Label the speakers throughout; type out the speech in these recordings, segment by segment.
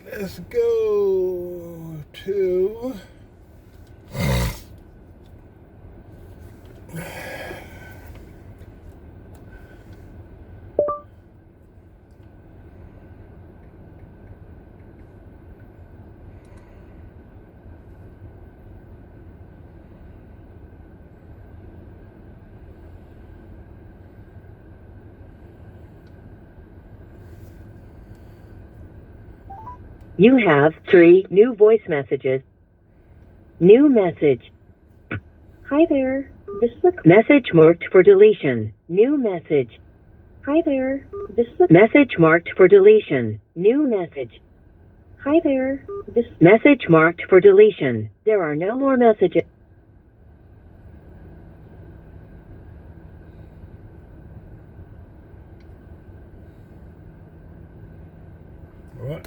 Speaker 1: Let's go to
Speaker 2: You have 3 new voice messages. New message. Hi there. This is a message marked for deletion. New message. Hi there. This is a message marked for deletion. New message. Hi there. This message marked for deletion. There are no more messages.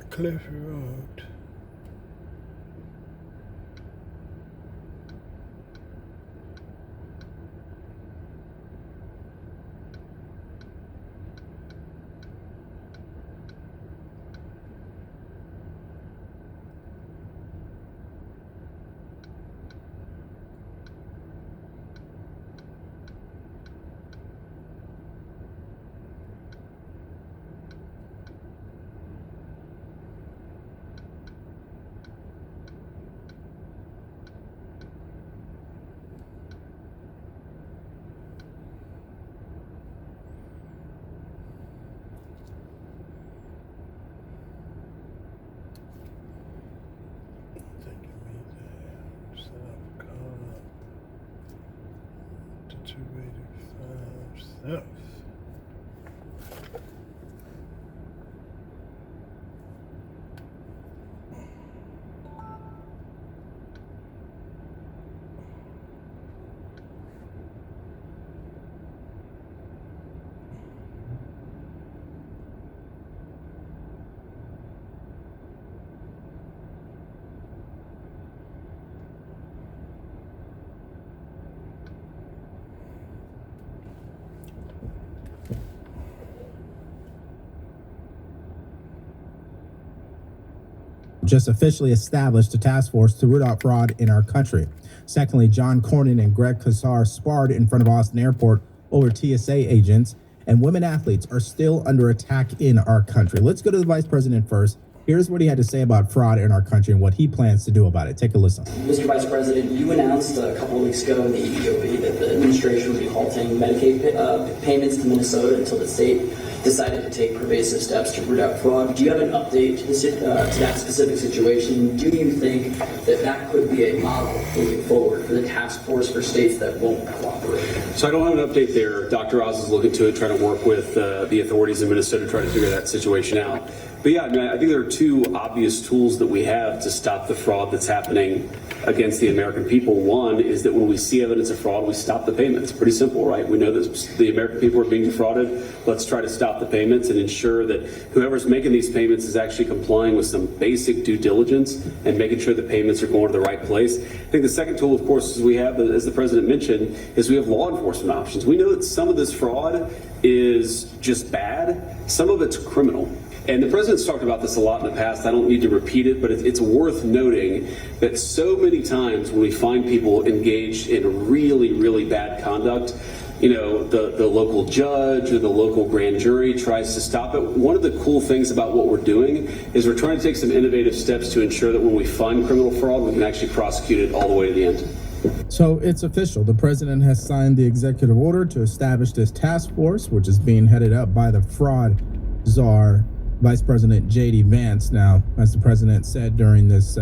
Speaker 1: Cliff Road. South.
Speaker 3: Just officially established a task force to root out fraud in our country. Secondly, John Cornyn and Greg Casar sparred in front of Austin Airport over TSA agents, and women athletes are still under attack in our country. Let's go to the vice president first. Here's what he had to say about fraud in our country and what he plans to do about it. Take a listen.
Speaker 4: Mr. Vice President, you announced a couple of weeks ago in the EEOB that the administration would be halting Medicaid payments to Minnesota until the state decided to take pervasive steps to root out fraud. Do you have an update to that specific situation? Do you think that that could be a model moving forward for the task force for states that won't cooperate?
Speaker 5: So I don't have an update there. Dr. Oz is looking to it, trying to work with the authorities in Minnesota to try to figure that situation out. But yeah, I mean, I think there are 2 obvious tools that we have to stop the fraud that's happening against the American people. One is that when we see evidence of fraud, we stop the payments. Pretty simple, right? We know that the American people are being defrauded. Let's try to stop the payments and ensure that whoever's making these payments is actually complying with some basic due diligence and making sure the payments are going to the right place. I think the second tool, of course, is we have, as the president mentioned, is we have law enforcement options. We know that some of this fraud is just bad. Some of it's criminal. And the president's talked about this a lot in the past. I don't need to repeat it, but it's worth noting that so many times when we find people engaged in really, really bad conduct, you know, the local judge or the local grand jury tries to stop it. One of the cool things about what we're doing is we're trying to take some innovative steps to ensure that when we find criminal fraud, we can actually prosecute it all the way to the end.
Speaker 3: So it's official. The president has signed the executive order to establish this task force, which is being headed up by the fraud czar, Vice President J.D. Vance. Now, as the president said during this,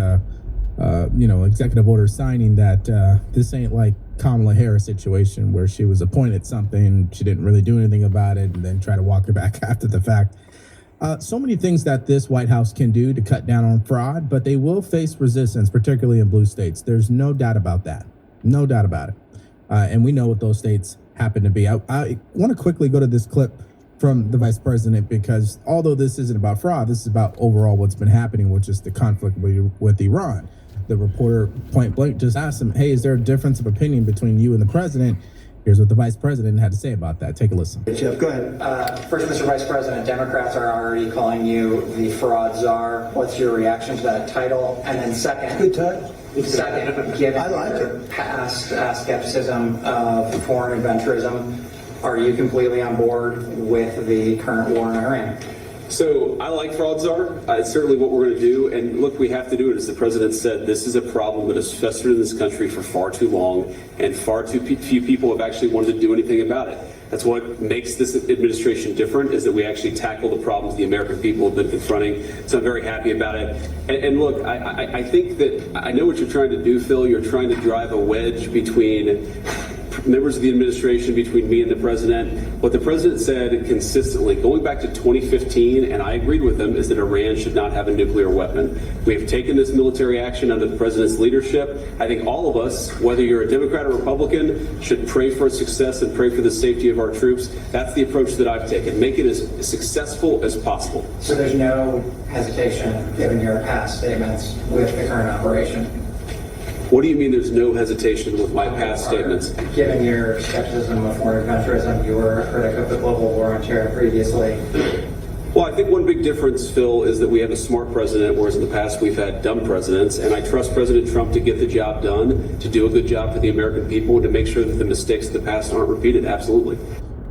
Speaker 3: executive order signing, that this ain't like Kamala Harris situation where she was appointed something, she didn't really do anything about it, and then try to walk her back after the fact. So many things that this White House can do to cut down on fraud, but they will face resistance, particularly in blue states. There's no doubt about that. No doubt about it. And we know what those states happen to be. I want to quickly go to this clip from the vice president, because although this isn't about fraud, this is about overall what's been happening, which is the conflict with Iran. The reporter point blank just asked him, hey, is there a difference of opinion between you and the president? Here's what the vice president had to say about that. Take a listen.
Speaker 1: Jeff, go ahead.
Speaker 6: First, Mr. Vice President, Democrats are already calling you the fraud czar. What's your reaction to that title? And then second,
Speaker 1: Good title.
Speaker 6: given
Speaker 1: I like
Speaker 6: your
Speaker 1: it.
Speaker 6: past skepticism of foreign adventurism, are you completely on board with the current war in Iran?
Speaker 5: So I like fraud czar. It's certainly what we're going to do. And look, we have to do it. As the president said, this is a problem that has festered in this country for far too long, and far too few people have actually wanted to do anything about it. That's what makes this administration different, is that we actually tackle the problems the American people have been confronting. So I'm very happy about it. And look, I think that I know what you're trying to do, Phil. You're trying to drive a wedge between members of the administration, between me and the president. What the president said consistently, going back to 2015, and I agreed with him, is that Iran should not have a nuclear weapon. We have taken this military action under the president's leadership. I think all of us, whether you're a Democrat or Republican, should pray for its success and pray for the safety of our troops. That's the approach that I've taken. Make it as successful as possible.
Speaker 6: So there's no hesitation, given your past statements, with the current operation?
Speaker 5: What do you mean there's no hesitation with my past statements?
Speaker 6: Given your skepticism of foreign adventurism, you were a critic of the global war on terror previously.
Speaker 5: Well, I think one big difference, Phil, is that we have a smart president, whereas in the past we've had dumb presidents. And I trust President Trump to get the job done, to do a good job for the American people, and to make sure that the mistakes of the past aren't repeated. Absolutely.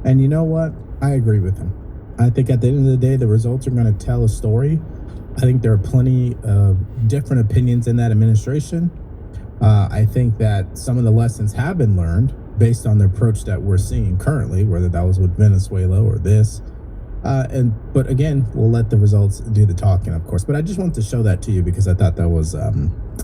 Speaker 3: And you know what? I agree with him. I think at the end of the day, the results are going to tell a story. I think there are plenty of different opinions in that administration. I think that some of the lessons have been learned based on the approach that we're seeing currently, whether that was with Venezuela or this. But again, we'll let the results do the talking, of course. But I just wanted to show that to you because I thought that was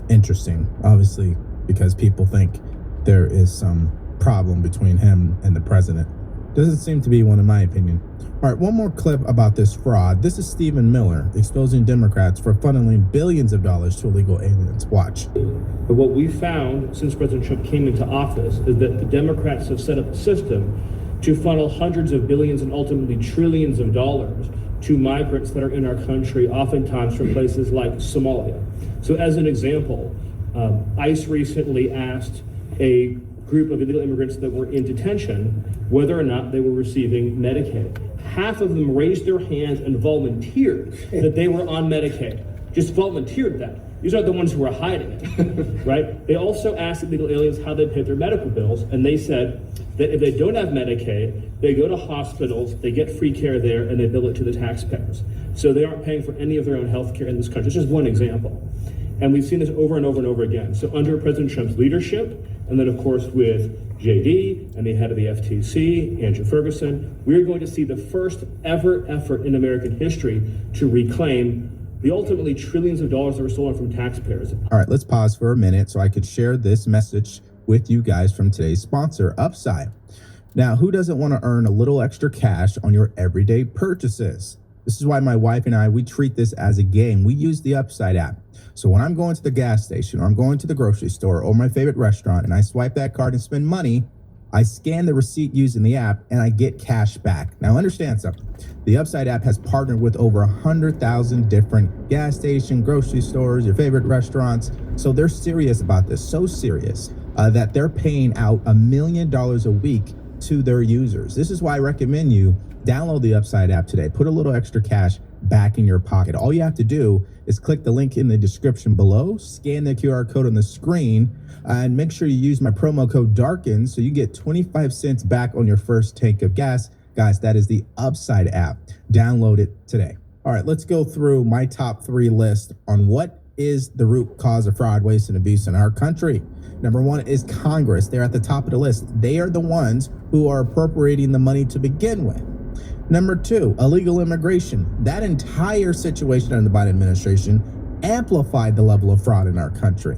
Speaker 3: interesting. Obviously, because people think there is some problem between him and the president. Doesn't seem to be one, in my opinion. All right, one more clip about this fraud. This is Stephen Miller exposing Democrats for funneling billions of dollars to illegal aliens. Watch.
Speaker 7: But what we found since President Trump came into office is that the Democrats have set up a system to funnel hundreds of billions and ultimately trillions of dollars to migrants that are in our country, oftentimes from places like Somalia. So as an example, ICE recently asked a group of illegal immigrants that were in detention whether or not they were receiving Medicaid. Half of them raised their hands and volunteered that they were on Medicaid. Just volunteered that. These are the ones who are hiding it, right? They also asked illegal aliens how they pay their medical bills, and they said that if they don't have Medicaid, they go to hospitals, they get free care there, and they bill it to the taxpayers. So they aren't paying for any of their own health care in this country. It's just one example. And we've seen this over and over and over again. So under President Trump's leadership, and then of course with JD and the head of the FTC, Andrew Ferguson, we're going to see the first ever effort in American history to reclaim the ultimately trillions of dollars that were stolen from taxpayers.
Speaker 3: All right, let's pause for a minute so I could share this message with you guys from today's sponsor, Upside. Now, who doesn't want to earn a little extra cash on your everyday purchases? This is why my wife and I, we treat this as a game. We use the Upside app. So when I'm going to the gas station or I'm going to the grocery store or my favorite restaurant and I swipe that card and spend money, I scan the receipt using the app and I get cash back. Now understand something. The Upside app has partnered with over 100,000 different gas station, grocery stores, your favorite restaurants. So they're serious about this, so serious that they're paying out $1 million a week to their users. This is why I recommend you download the Upside app today. Put a little extra cash back in your pocket. All you have to do is click the link in the description below, scan the QR code on the screen, and make sure you use my promo code DARKEN so you get 25 cents back on your first tank of gas. Guys, that is the Upside app. Download it today. All right, let's go through my top 3 list on what is the root cause of fraud, waste, and abuse in our country. Number 1 is Congress. They're at the top of the list. They are the ones who are appropriating the money to begin with. Number 2, illegal immigration. That entire situation under the Biden administration amplified the level of fraud in our country.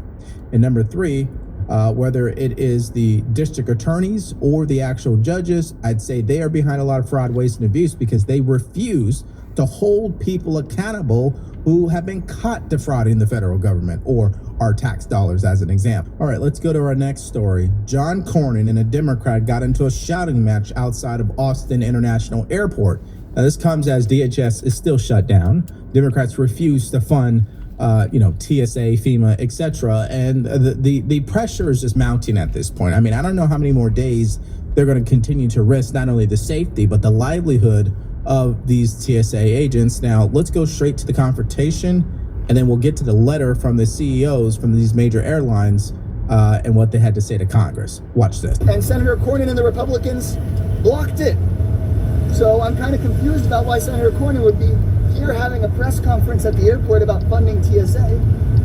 Speaker 3: And number 3, whether it is the district attorneys or the actual judges, I'd say they are behind a lot of fraud, waste, and abuse because they refuse to hold people accountable who have been caught defrauding the federal government or our tax dollars, as an example. All right, let's go to our next story. John Cornyn and a Democrat got into a shouting match outside of Austin International Airport. Now, this comes as DHS is still shut down. Democrats refuse to fund TSA, FEMA, etc. And the pressure is just mounting at this point. I mean, I don't know how many more days they're going to continue to risk not only the safety, but the livelihood of these TSA agents. Now, let's go straight to the confrontation, and then we'll get to the letter from the CEOs from these major airlines and what they had to say to Congress. Watch this.
Speaker 8: And Senator Cornyn and the Republicans blocked it. So I'm kind of confused about why Senator Cornyn would be here having a press conference at the airport about funding TSA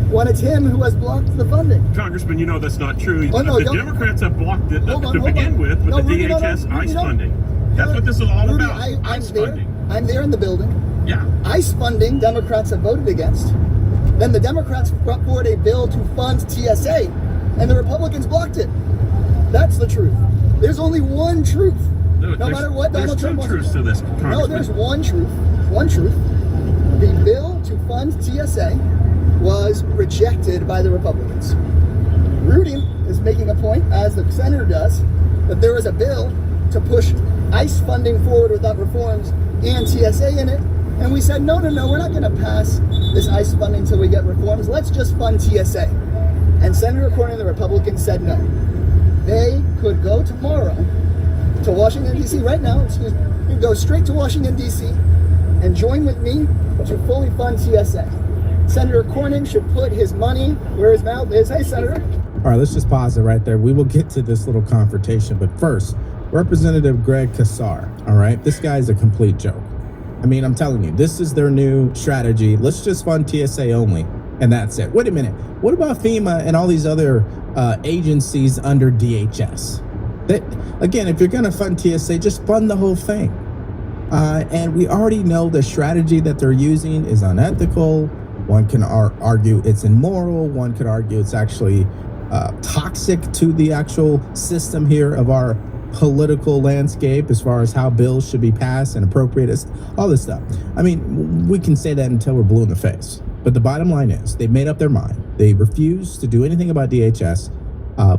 Speaker 8: when it's him who has blocked the funding.
Speaker 9: Congressman, you know that's not true.
Speaker 8: Oh, no,
Speaker 9: the Democrats have blocked it to begin with
Speaker 8: No,
Speaker 9: the
Speaker 8: Rudy, no,
Speaker 9: DHS
Speaker 8: no, Rudy,
Speaker 9: ICE
Speaker 8: no.
Speaker 9: funding. That's what this is all
Speaker 8: Rudy,
Speaker 9: about.
Speaker 8: I'm
Speaker 9: ICE
Speaker 8: there.
Speaker 9: funding.
Speaker 8: I'm there in the building.
Speaker 9: Yeah.
Speaker 8: ICE funding, Democrats have voted against. Then the Democrats brought forward a bill to fund TSA, and the Republicans blocked it. That's the truth. There's only one truth.
Speaker 9: No
Speaker 8: matter what
Speaker 9: there's
Speaker 8: Donald Trump
Speaker 9: two
Speaker 8: wants
Speaker 9: truths to this, Congressman.
Speaker 8: No, there's one truth. One truth. The bill to fund TSA was rejected by the Republicans. Rudy is making a point, as the senator does, that there was a bill to push ICE funding forward without reforms and TSA in it. And we said, no, we're not going to pass this ICE funding until we get reforms. Let's just fund TSA. And Senator Cornyn and the Republicans said no. They could go tomorrow to Washington, D.C. right now, you could go straight to Washington, D.C. and join with me to fully fund TSA. Senator Cornyn should put his money where his mouth is. Hey, Senator.
Speaker 3: All right, let's just pause it right there. We will get to this little confrontation, but first, Representative Greg Casar, all right? This guy is a complete joke. I mean, I'm telling you, this is their new strategy. Let's just fund TSA only, and that's it. Wait a minute. What about FEMA and all these other agencies under DHS? Again, if you're going to fund TSA, just fund the whole thing. And we already know the strategy that they're using is unethical. One can argue it's immoral. One could argue it's actually toxic to the actual system here of our political landscape as far as how bills should be passed and appropriated, all this stuff. I mean, we can say that until we're blue in the face. But the bottom line is they made up their mind. They refused to do anything about DHS.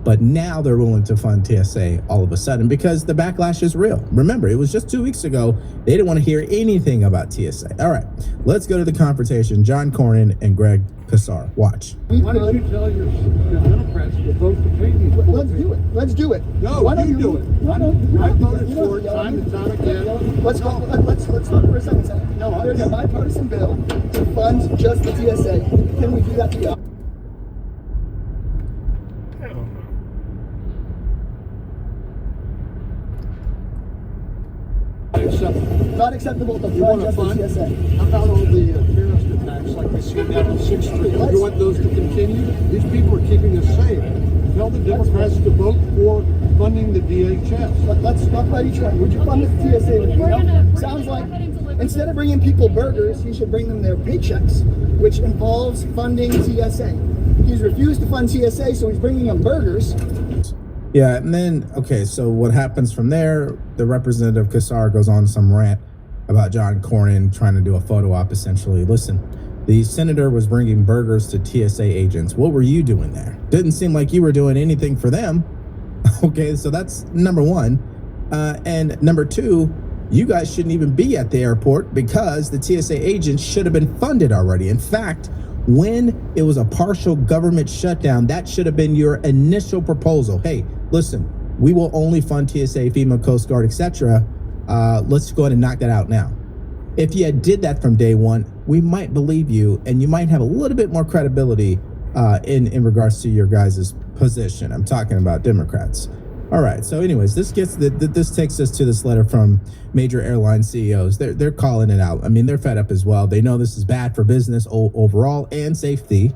Speaker 3: But now they're willing to fund TSA all of a sudden because the backlash is real. Remember, it was just 2 weeks ago. They didn't want to hear anything about TSA. All right, let's go to the confrontation. John Cornyn and Greg Casar. Watch.
Speaker 10: Why don't you tell your Democrats to vote to pay these?
Speaker 8: Let's do it. Let's do it.
Speaker 10: No,
Speaker 8: why don't
Speaker 10: you do it.
Speaker 8: Why don't
Speaker 10: I voted for it time and time again.
Speaker 8: Let's talk for a second, Senator. No, there's a bipartisan bill to fund just the TSA. Can we do that together? Not acceptable to fund just the TSA.
Speaker 10: How about all the terrorist attacks like we see down on 6th Street? You want those to continue? These people are keeping us safe. Tell the Democrats to vote for funding the DHS.
Speaker 8: Let's talk about each one. Would you fund the TSA with me? Sounds like instead of bringing people burgers, he should bring them their paychecks, which involves funding TSA. He's refused to fund TSA, so he's bringing them burgers.
Speaker 3: Yeah, and then, okay, so what happens from there, the Representative Casar goes on some rant about John Cornyn trying to do a photo op, essentially. Listen, the senator was bringing burgers to TSA agents. What were you doing there? Didn't seem like you were doing anything for them. Okay, so that's number one. And number two, you guys shouldn't even be at the airport because the TSA agents should have been funded already. In fact, when it was a partial government shutdown, that should have been your initial proposal. Hey, listen, we will only fund TSA, FEMA, Coast Guard, etc. Let's go ahead and knock that out now. If you had did that from day one, we might believe you, and you might have a little bit more credibility in regards to your guys' position. I'm talking about Democrats. All right. So, anyways, this takes us to this letter from major airline CEOs. They're calling it out. I mean, they're fed up as well. They know this is bad for business overall and safety.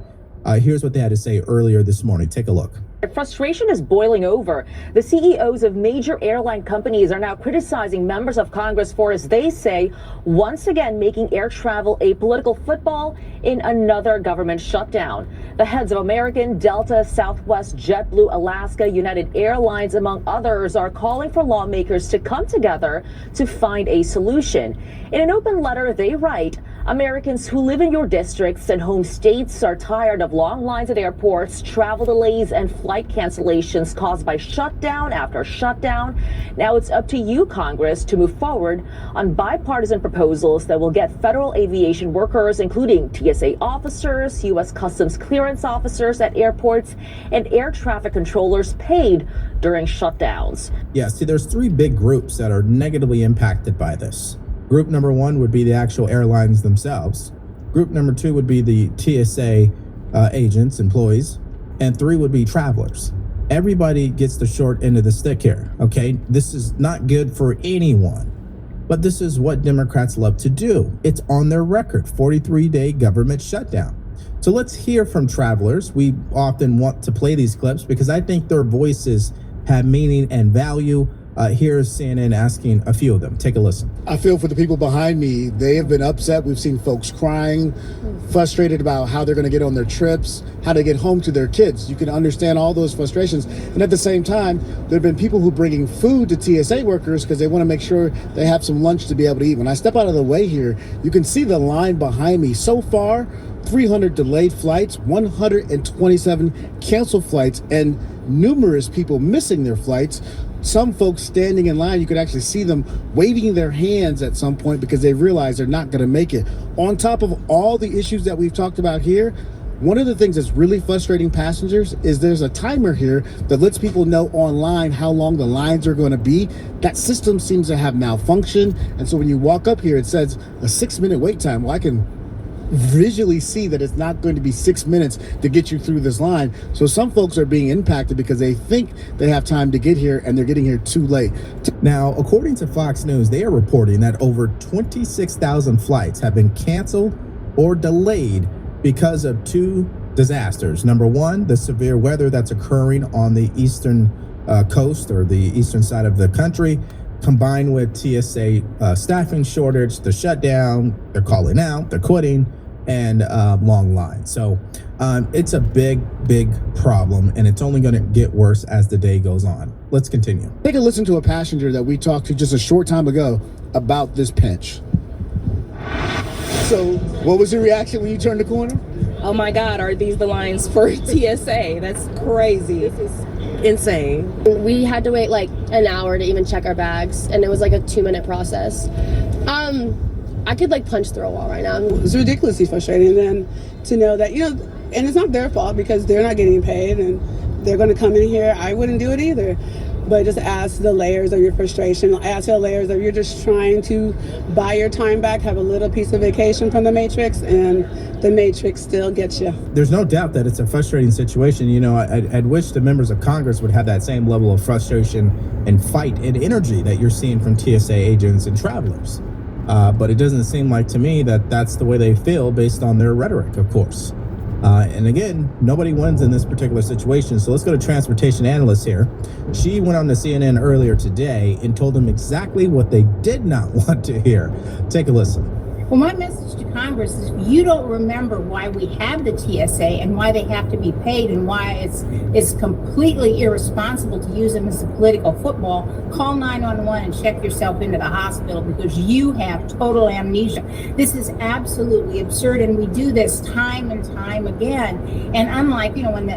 Speaker 3: Here's what they had to say earlier this morning. Take a look.
Speaker 11: Frustration is boiling over. The CEOs of major airline companies are now criticizing members of Congress for, as they say, once again making air travel a political football in another government shutdown. The heads of American, Delta, Southwest, JetBlue, Alaska, United Airlines, among others, are calling for lawmakers to come together to find a solution. In an open letter, they write, Americans who live in your districts and home states are tired of long lines at airports, travel delays, and flight cancellations caused by shutdown after shutdown. Now it's up to you, Congress, to move forward on bipartisan proposals that will get federal aviation workers, including TSA officers, U.S. Customs clearance officers at airports, and air traffic controllers paid during shutdowns.
Speaker 3: Yeah, see, there's three big groups that are negatively impacted by this. Group number one would be the actual airlines themselves. Group number two would be the TSA agents, employees. And three would be travelers. Everybody gets the short end of the stick here, okay? This is not good for anyone. But this is what Democrats love to do. It's on their record, 43-day government shutdown. So let's hear from travelers. We often want to play these clips because I think their voices have meaning and value. Here's CNN asking a few of them. Take a listen.
Speaker 10: I feel for the people behind me. They have been upset. We've seen folks crying, frustrated about how they're going to get on their trips, how to get home to their kids. You can understand all those frustrations. And at the same time, there have been people who are bringing food to TSA workers because they want to make sure they have some lunch to be able to eat. When I step out of the way here, you can see the line behind me. So far, 300 delayed flights, 127 canceled flights, and numerous people missing their flights. Some folks standing in line, you could actually see them waving their hands at some point because they realize they're not going to make it. On top of all the issues that we've talked about here, one of the things that's really frustrating passengers is there's a timer here that lets people know online how long the lines are going to be. That system seems to have malfunctioned. And so when you walk up here, it says a 6-minute wait time. Well, I can visually see that it's not going to be 6 minutes to get you through this line. So some folks are being impacted because they think they have time to get here and they're getting here too late.
Speaker 3: Now, according to Fox News, they are reporting that over 26,000 flights have been canceled or delayed because of two disasters. Number one, the severe weather that's occurring on the eastern coast or the eastern side of the country, combined with TSA staffing shortage, the shutdown, they're calling out, they're quitting, and long lines. So it's a big problem, and it's only going to get worse as the day goes on. Let's continue.
Speaker 10: Take a listen to a passenger that we talked to just a short time ago about this pinch. So what was your reaction when you turned the corner?
Speaker 12: Oh my God, are these the lines for TSA? That's crazy. This is insane.
Speaker 13: We had to wait like an hour to even check our bags, and it was like a 2-minute process. I could like punch through a wall right now.
Speaker 14: It's ridiculously frustrating then to know that, and it's not their fault because they're not getting paid and they're going to come in here. I wouldn't do it either. But just add to the layers of your frustration, add to the layers of you're just trying to buy your time back, have a little piece of vacation from the Matrix, and the Matrix still gets you.
Speaker 3: There's no doubt that it's a frustrating situation. I'd wish the members of Congress would have that same level of frustration and fight and energy that you're seeing from TSA agents and travelers. But it doesn't seem like to me that that's the way they feel based on their rhetoric, of course. And again, nobody wins in this particular situation. So let's go to transportation analyst here. She went on to CNN earlier today and told them exactly what they did not want to hear. Take a listen.
Speaker 15: Well, my message to Congress is you don't remember why we have the TSA and why they have to be paid and why it's completely irresponsible to use them as a political football. Call 911 and check yourself into the hospital because you have total amnesia. This is absolutely absurd, and we do this time and time again. And unlike, when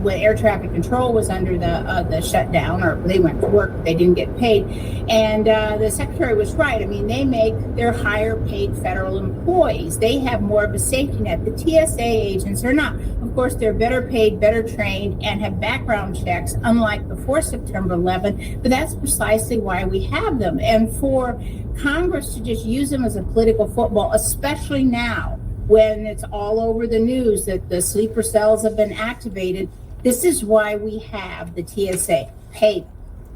Speaker 15: when air traffic control was under the shutdown, or they went to work, they didn't get paid. And the secretary was right. I mean, they make their higher paid federal employees. They have more of a safety net. The TSA agents are not. Of course, they're better paid, better trained, and have background checks, unlike before September 11. But that's precisely why we have them. And for Congress to just use them as a political football, especially now when it's all over the news that the sleeper cells have been activated, this is why we have the TSA paid.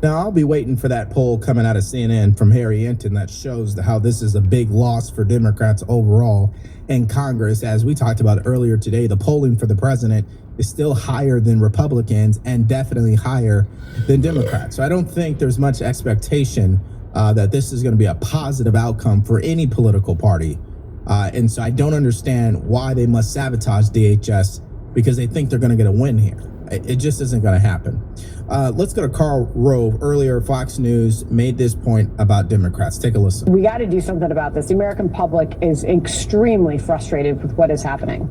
Speaker 3: Now, I'll be waiting for that poll coming out of CNN from Harry Enten that shows how this is a big loss for Democrats overall in Congress. As we talked about earlier today, the polling for the president is still higher than Republicans and definitely higher than Democrats. So I don't think there's much expectation that this is going to be a positive outcome for any political party. And so I don't understand why they must sabotage DHS because they think they're going to get a win here. It just isn't going to happen. Let's go to Karl Rove. Earlier, Fox News made this point about Democrats. Take a listen.
Speaker 16: We got to do something about this. The American public is extremely frustrated with what is happening.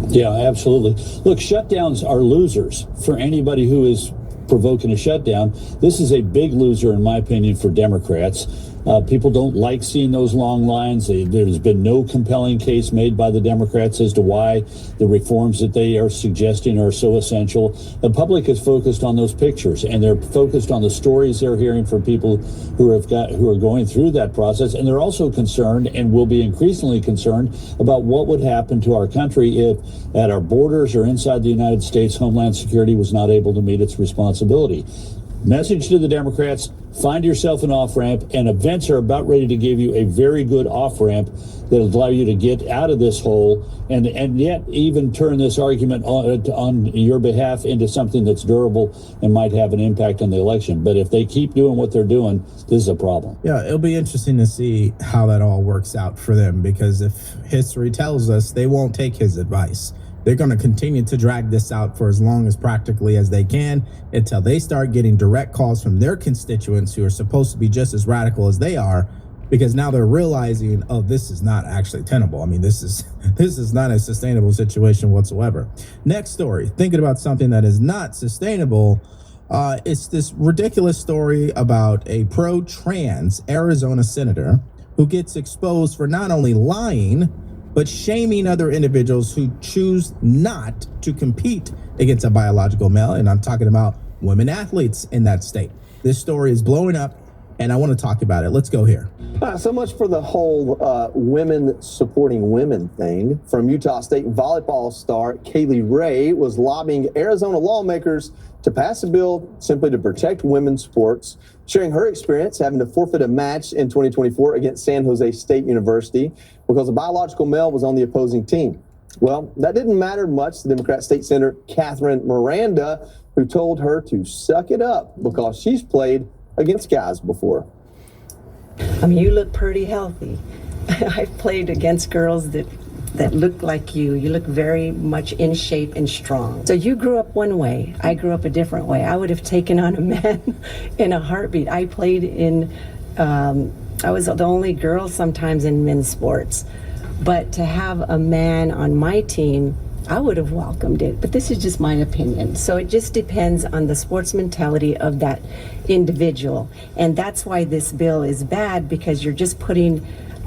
Speaker 17: Yeah, absolutely. Look, shutdowns are losers for anybody who is provoking a shutdown. This is a big loser, in my opinion, for Democrats. People don't like seeing those long lines. There's been no compelling case made by the Democrats as to why the reforms that they are suggesting are so essential. The public is focused on those pictures, and they're focused on the stories they're hearing from people who are going through that process. And they're also concerned, and will be increasingly concerned, about what would happen to our country if at our borders or inside the United States, Homeland Security was not able to meet its responsibility. Message to the Democrats: find yourself an off-ramp, and events are about ready to give you a very good off-ramp that will allow you to get out of this hole and yet even turn this argument on your behalf into something that's durable and might have an impact on the election. But if they keep doing what they're doing, this is a problem.
Speaker 3: Yeah, it'll be interesting to see how that all works out for them, because if history tells us, they won't take his advice. They're going to continue to drag this out for as long as practically as they can until they start getting direct calls from their constituents who are supposed to be just as radical as they are, because now they're realizing, oh, this is not actually tenable. I mean, this is not a sustainable situation whatsoever. Next story, thinking about something that is not sustainable. It's this ridiculous story about a pro-trans Arizona senator who gets exposed for not only lying, but shaming other individuals who choose not to compete against a biological male. And I'm talking about women athletes in that state. This story is blowing up, and I want to talk about it. Let's go here.
Speaker 18: So much for the whole women supporting women thing. From Utah State volleyball star Kaylee Ray was lobbying Arizona lawmakers to pass a bill simply to protect women's sports, sharing her experience having to forfeit a match in 2024 against San Jose State University because a biological male was on the opposing team. Well, that didn't matter much to Democrat State Senator Catherine Miranda, who told her to suck it up because she's played against guys before.
Speaker 19: I mean, you look pretty healthy. I've played against girls that look like you. You look very much in shape and strong. So you grew up one way. I grew up a different way. I would have taken on a man in a heartbeat. I played in, I was the only girl sometimes in men's sports. But to have a man on my team, I would have welcomed it. But this is just my opinion. So it just depends on the sports mentality of that individual. And that's why this bill is bad, because you're just putting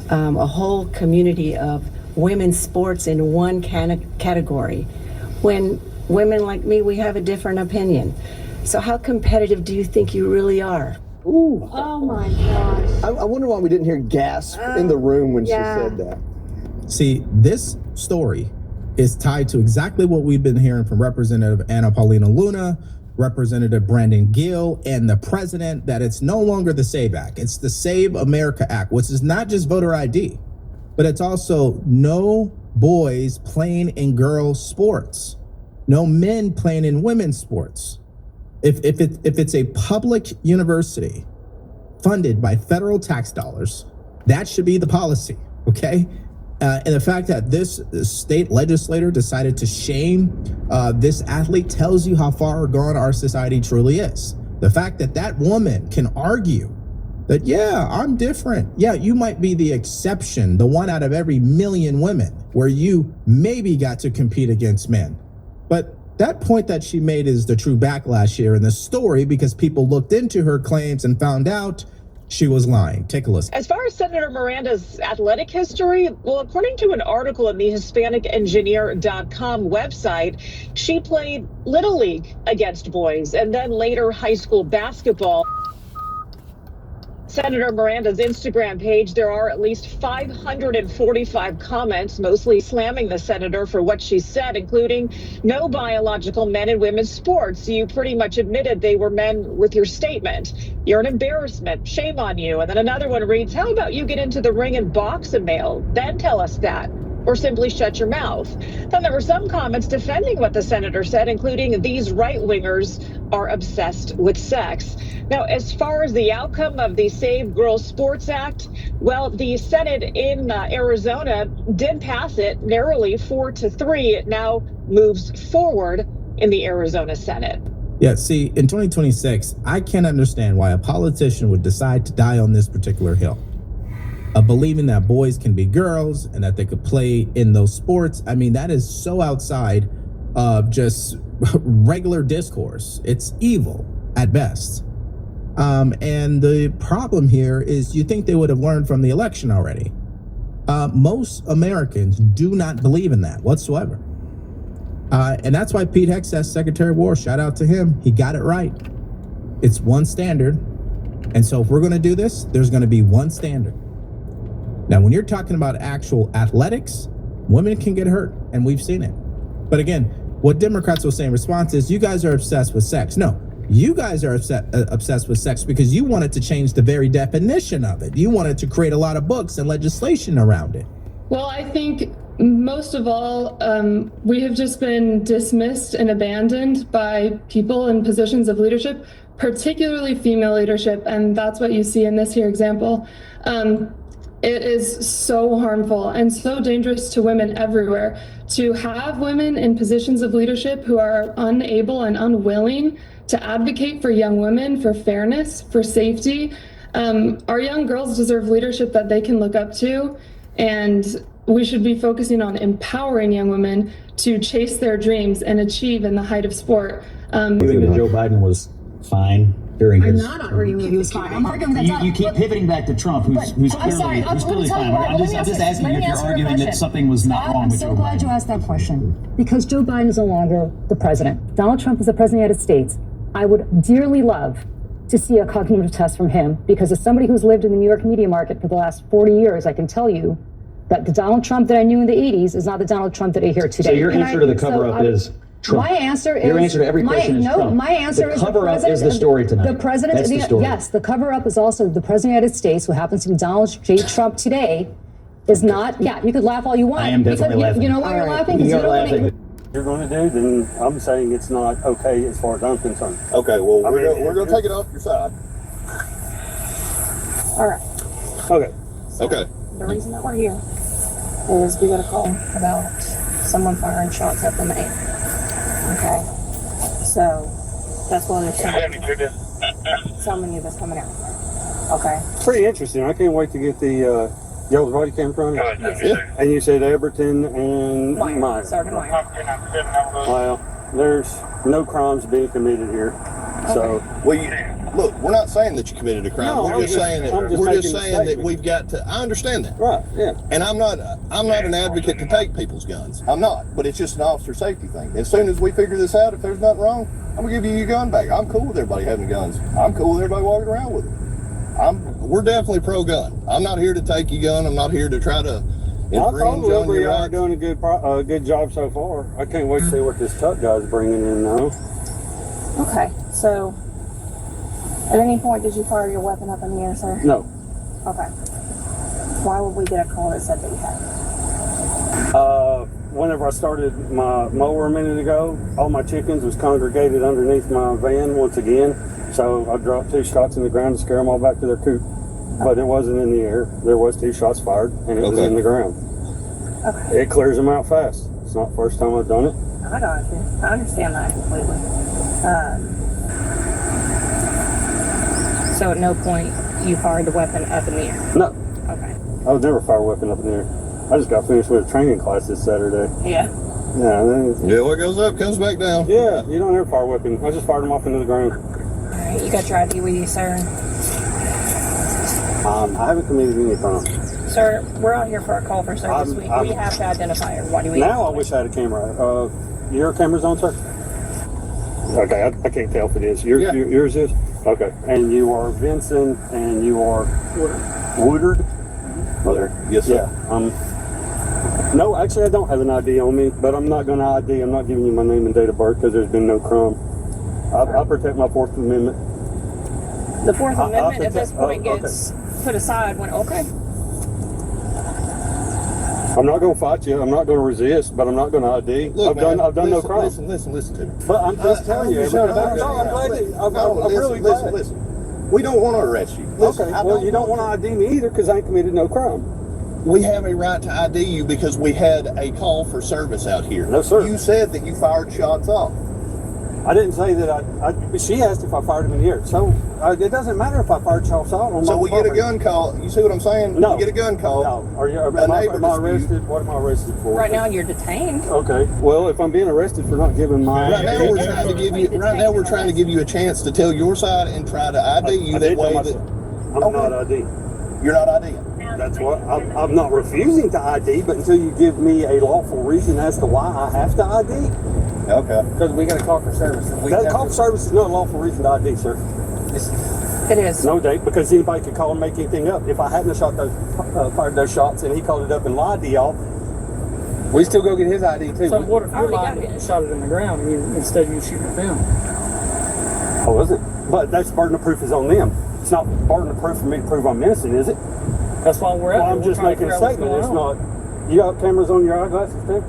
Speaker 19: a whole community of women's sports in one category, when women like me, we have a different opinion. So how competitive do you think you really are?
Speaker 18: Ooh.
Speaker 19: Oh my gosh.
Speaker 18: I wonder why we didn't hear gasp in the room when she said that.
Speaker 3: See, this story is tied to exactly what we've been hearing from Representative Anna Paulina Luna, Representative Brandon Gill, and the president, that it's no longer the SAVE Act. It's the Save America Act, which is not just voter ID, but it's also no boys playing in girls' sports, no men playing in women's sports. If it's a public university funded by federal tax dollars, that should be the policy, okay? And the fact that this state legislator decided to shame this athlete tells you how far gone our society truly is. The fact that that woman can argue that, yeah, I'm different. Yeah, you might be the exception, the one out of every million women where you maybe got to compete against men. But that point that she made is the true backlash here in the story, because people looked into her claims and found out she was lying. Take a listen.
Speaker 20: As far as Senator Miranda's athletic history, well, according to an article in the HispanicEngineer.com website, she played Little League against boys and then later high school basketball. Senator Miranda's Instagram page, there are at least 545 comments, mostly slamming the senator for what she said, including no biological men in women's sports. You pretty much admitted they were men with your statement. You're an embarrassment. Shame on you. And then another one reads, how about you get into the ring and box a male? Then tell us that. Or simply shut your mouth. Then there were some comments defending what the senator said, including these right-wingers are obsessed with sex. Now, as far as the outcome of the Save Girls Sports Act, well, the Senate in Arizona did pass it narrowly 4-3. It now moves forward in the Arizona Senate.
Speaker 3: Yeah, see, in 2026, I can't understand why a politician would decide to die on this particular hill. Believing that boys can be girls and that they could play in those sports. I mean, that is so outside of just regular discourse. It's evil at best. And the problem here is you think they would have learned from the election already. Most Americans do not believe in that whatsoever. And that's why Pete Hegseth, Secretary of War, shout out to him. He got it right. It's one standard. And so if we're going to do this, there's going to be one standard. Now, when you're talking about actual athletics, women can get hurt, and we've seen it. But again, what Democrats will say in response is, you guys are obsessed with sex. No, you guys are obsessed with sex because you wanted to change the very definition of it. You wanted to create a lot of books and legislation around it.
Speaker 21: Well, I think most of all, we have just been dismissed and abandoned by people in positions of leadership, particularly female leadership, and that's what you see in this here example. It is so harmful and so dangerous to women everywhere to have women in positions of leadership who are unable and unwilling to advocate for young women, for fairness, for safety. Our young girls deserve leadership that they can look up to, and we should be focusing on empowering young women to chase their dreams and achieve in the height of sport.
Speaker 22: You think that Joe Biden was fine during his...
Speaker 23: I'm not arguing that he was fine. I'm arguing that...
Speaker 22: You keep pivoting back to Trump, who's clearly fine. I'm just asking you if you're arguing that something was not wrong with Joe Biden.
Speaker 23: I'm so glad you asked that question, because Joe Biden is no longer the president. Donald Trump is the president of the United States. I would dearly love to see a cognitive test from him, because as somebody who's lived in the New York media market for the last 40 years, I can tell you that the Donald Trump that I knew in the 80s is not the Donald Trump that I hear today.
Speaker 22: So your answer to the cover-up is Trump.
Speaker 23: My answer is...
Speaker 22: Your answer to every question is Trump.
Speaker 23: My answer is...
Speaker 22: The cover-up is the story tonight.
Speaker 23: The president...
Speaker 22: That's the story.
Speaker 23: Yes, the cover-up is also the president of the United States, who happens to be Donald J. Trump today, is not... Yeah, you could laugh all you want.
Speaker 22: I am definitely laughing.
Speaker 23: You know why you're laughing?
Speaker 22: You are laughing.
Speaker 24: You're going to do, then I'm saying it's not okay as far as I'm concerned.
Speaker 1: Okay, well, we're going to take it off your side.
Speaker 23: All right.
Speaker 24: Okay.
Speaker 1: Okay.
Speaker 23: The reason that we're here is we got a call about someone firing shots at the mayor. Okay. So that's why there's so many of us coming out. Okay.
Speaker 24: Pretty interesting. I can't wait to get the y'all's body cam from you.
Speaker 23: Yes.
Speaker 24: Yeah. And you said Everton and Meyer.
Speaker 23: Sergeant Meyer.
Speaker 24: Well, there's no crimes being committed here. So
Speaker 1: look, we're not saying that you committed a crime.
Speaker 24: No,
Speaker 1: we're just saying that we've got to. I understand that.
Speaker 24: Right. Yeah.
Speaker 1: And I'm not an advocate to take people's guns. I'm not. But it's just an officer safety thing. As soon as we figure this out, if there's nothing wrong, I'm gonna give you your gun back. I'm cool with everybody having guns. I'm cool with everybody walking around with them. We're definitely pro-gun. I'm not here to take your gun. I'm not here to try to infringe on your
Speaker 24: are
Speaker 1: rights.
Speaker 24: doing a good job so far. I can't wait to see what this Tuck guy's bringing in now.
Speaker 23: Okay. So, at any point did you fire your weapon up in the air, sir?
Speaker 24: No.
Speaker 23: Okay. Why would we get a call that said that you had?
Speaker 24: Whenever I started my mower a minute ago, all my chickens was congregated underneath my van once again. So I dropped 2 shots in the ground to scare them all back to their coop. But it wasn't in the air. There was 2 shots fired, and it was in the ground.
Speaker 23: Okay.
Speaker 24: It clears them out fast. It's not the first time I've done it.
Speaker 23: I got you. I understand that completely. So at no point you fired the weapon up in the air?
Speaker 24: No.
Speaker 23: Okay.
Speaker 24: I would never fire a weapon up in the air. I just got finished with a training class this Saturday.
Speaker 23: Yeah.
Speaker 24: Yeah,
Speaker 1: what goes up comes back down.
Speaker 24: Yeah, you don't ever fire a weapon. I just fired them off into the ground.
Speaker 23: Alright, you got your ID with you, sir?
Speaker 24: I haven't committed any crime.
Speaker 23: Sir, we're out here for a call for service. We have to identify her. Why do we?
Speaker 24: Now I wish I had a camera. Your camera's on, sir? Okay, I can't tell if it is. Yours is? Okay. And you are Vincent, and you are Woodard?
Speaker 1: Yes, sir.
Speaker 24: Yeah. No, actually, I don't have an ID on me, but I'm not going to ID. I'm not giving you my name and date of birth because there's been no crime. I protect my Fourth Amendment.
Speaker 23: The Fourth Amendment at this point gets put aside when, okay.
Speaker 24: I'm not going to fight you. I'm not going to resist, but I'm not going to ID.
Speaker 1: Look,
Speaker 24: I've done no crime.
Speaker 1: Listen to me.
Speaker 24: But I'm just telling you. I'm glad
Speaker 1: Listen. We don't want to arrest you. Listen,
Speaker 24: okay, well, you don't want to ID me either because I ain't committed no crime.
Speaker 1: We have a right to ID you because we had a call for service out here.
Speaker 24: No, sir.
Speaker 1: You said that you fired shots off.
Speaker 24: I didn't say that she asked if I fired him in the air. So it doesn't matter if I fired Charles Salt on my
Speaker 1: So we
Speaker 24: property.
Speaker 1: get a gun call. You see what I'm saying?
Speaker 24: No.
Speaker 1: We get a gun call.
Speaker 24: No. Am I arrested? What am I arrested for?
Speaker 12: Right now, you're detained.
Speaker 24: Okay. Well, if I'm being arrested for not giving my
Speaker 1: Right now, we're trying to give you. Right now, we're trying to give you a chance to tell your side and try to ID you that way.
Speaker 24: I'm not ID.
Speaker 1: You're not ID.
Speaker 24: That's what I'm not refusing to ID, but until you give me a lawful reason as to why I have to ID.
Speaker 1: Okay.
Speaker 2: Because we got a call for service.
Speaker 24: That call for service is not a lawful reason to ID, sir.
Speaker 12: It is.
Speaker 24: No date, because anybody could call and make anything up. If I hadn't shot those, fired those shots, and he called it up and lied to y'all,
Speaker 2: we still go get his ID too.
Speaker 4: So what if you're lying and shot it in the ground and instead of you shooting at them?
Speaker 24: Oh, is it? But that's burden of proof is on them. It's not burden of proof for me to prove I'm innocent, is it?
Speaker 4: That's why we're out.
Speaker 24: Well, I'm just making a statement. It's not. You got cameras on your eyeglasses too?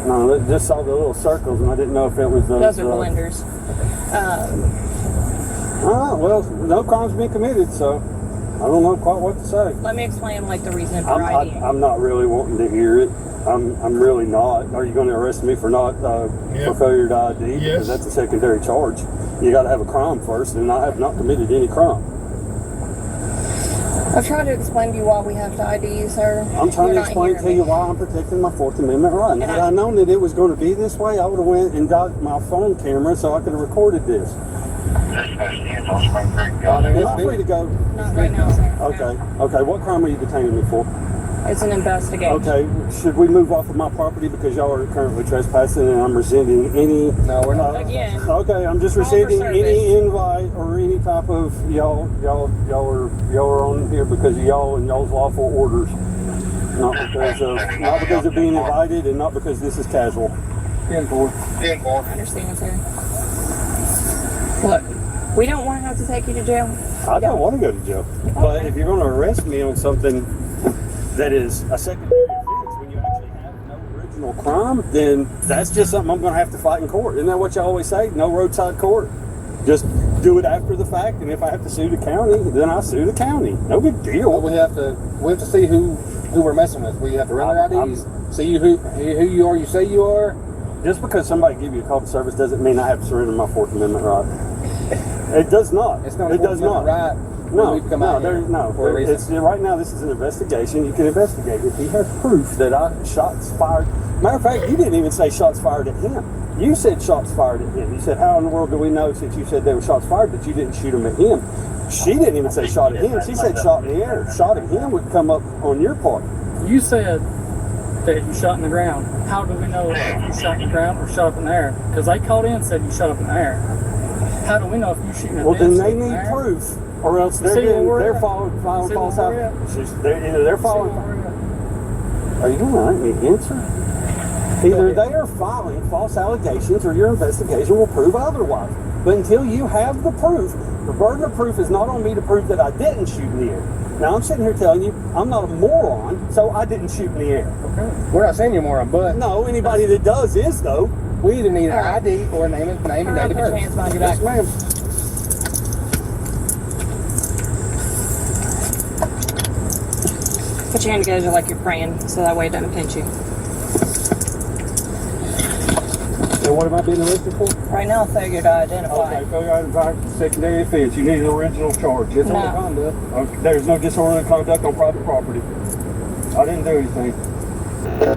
Speaker 24: No, I just saw the little circles, and I didn't know if it was
Speaker 12: Those are blenders.
Speaker 24: All right, well, no crime's been committed, so I don't know quite what to say.
Speaker 12: Let me explain like the reason for ID.
Speaker 24: I'm not really wanting to hear it. I'm really not. Are you going to arrest me for not for failure to ID?
Speaker 2: Yes.
Speaker 24: Because that's a secondary charge. You got to have a crime first, and I have not committed any crime.
Speaker 12: I've tried to explain to you why we have to ID, sir.
Speaker 24: I'm trying to explain to you why I'm protecting my Fourth Amendment right. And had I known that it was going to be this way, I would have went and got my phone camera so I could have recorded this. I'm free to go.
Speaker 12: Not right now, sir.
Speaker 24: Okay. What crime are you detaining me for?
Speaker 12: It's an investigation.
Speaker 24: Okay. Should we move off of my property because y'all are currently trespassing and I'm rescinding any?
Speaker 2: No, we're not.
Speaker 12: Again.
Speaker 24: Okay. I'm just rescinding any invite or any type of y'all are on here because of y'all and y'all's lawful orders, not because of being invited and not because this is casual.
Speaker 2: 10-4.
Speaker 12: I understand, sir. Look, we don't want to have to take you to jail.
Speaker 24: I don't want to go to jail. But if you're going to arrest me on something that is a secondary offense when you actually have no original crime, then that's just something I'm going to have to fight in court. Isn't that what you always say? No roadside court. Just do it after the fact, and if I have to sue the county, then I sue the county. No big deal.
Speaker 2: Well, we have to see who we're messing with. We have to run our IDs, see who you are, you say you are.
Speaker 24: Just because somebody give you a call to service doesn't mean I have to surrender my Fourth Amendment right. It does not.
Speaker 2: It's not
Speaker 24: it does not.
Speaker 2: Right.
Speaker 24: It's right now. This is an investigation. You can investigate if he has proof that shots fired. Matter of fact, you didn't even say shots fired at him. You said shots fired at him. You said, how in the world do we know since you said there were shots fired that you didn't shoot them at him? She didn't even say shot at him. She said shot in the air. Shot at him would come up on your part.
Speaker 4: You said that you shot in the ground. How do we know if you shot in the ground or shot up in the air? Because they called in and said you shot up in the air. How do we know if you shooting at them?
Speaker 24: Well, then they need proof, or else they're following false allegations. They're following. Are you going to let me answer? Either they are filing false allegations, or your investigation will prove otherwise. But until you have the proof, the burden of proof is not on me to prove that I didn't shoot in the air. Now I'm sitting here telling you I'm not a moron, so I didn't shoot in the air.
Speaker 2: Okay. We're not saying you're a moron, but
Speaker 24: no, anybody that does is though.
Speaker 2: We either need an ID or a name and date of birth.
Speaker 24: Yes, ma'am.
Speaker 12: Put your hand together like you're praying, so that way it doesn't pinch you.
Speaker 24: And what am I being arrested for?
Speaker 12: Right now, failure to identify.
Speaker 24: Okay, failure to identify, secondary offense. You need an original charge. Disorderly conduct. Okay. There's no disorderly conduct on private property. I didn't do anything.